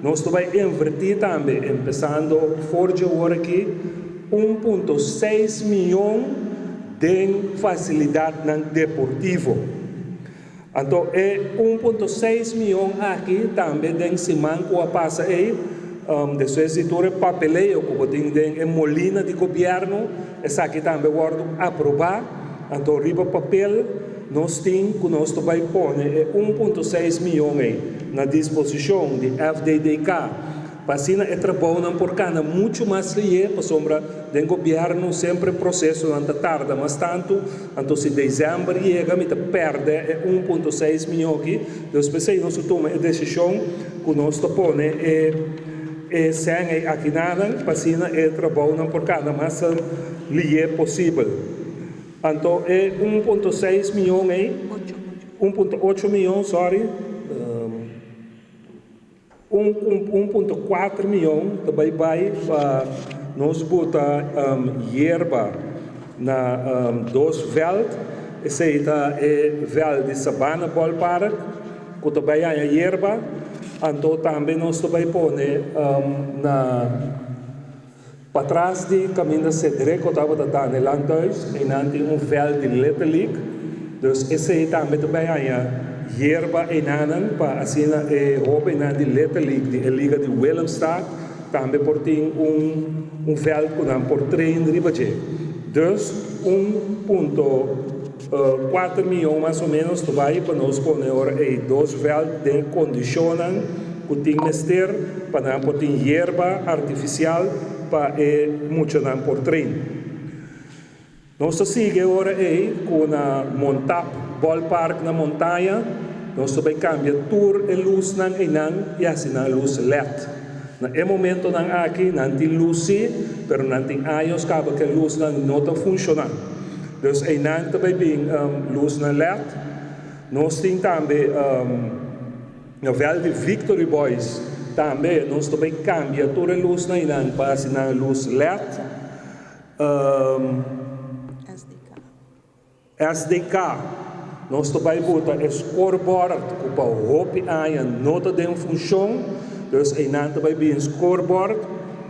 Nós vamos invertir também, começando forja agora aqui, 1,6 milhão de facilidade deportivo. Então, é 1,6 milhão aqui também tem semana que passa aí, de sua editora papeleio, que tem em molina de governo, essa aqui também guardo aprovar, então riba papel, nós temos que nós vai pôr 1,6 milhão aí na disposição de FDDK, para assim é trabalho por cana muito mais lié, para sombra do governo sempre processo não tarda, mas tanto, então se dezembro chega, me perde 1,6 milhão aqui, então pensei nós toma a decisão que nós põe sem aqui nada, para assim é trabalho por cana mais lié possível. Então é 1,6 milhão aí, 1,8 milhão, sorry. 1,4 milhão também vai para nós botar hierba na dois veld, esse é veld de Sabana Ballpark, que também há hierba, então também nós também pôr para trás de caminho da Cedric, que estava dando no landhuis, e não tem veld de Little League, então esse também há hierba em Anan, para assim roupa em de Little League, de Liga de Willemstad, também por ter veld que não por trem de ribaje. Dus 1,4 milhão mais ou menos, tu vai para nós pôr dois veld de condicionam, que tem mister, para não por ter hierba artificial, para muito não por trem. Nós seguimos agora com a montap ballpark na montanha, nós também cambia tour e luz nan e assim na luz LED. Na momento nan aqui não tem luz, pero não tem aios que a luz não está funcionando. Então não também tem luz na LED. Nós temos também na velha de Victory Boys também nós também cambia toda a luz nan para assim na luz LED. SDK, nós também botar scoreboard, que para o roupa aí nota de função, então aí não também bem scoreboard,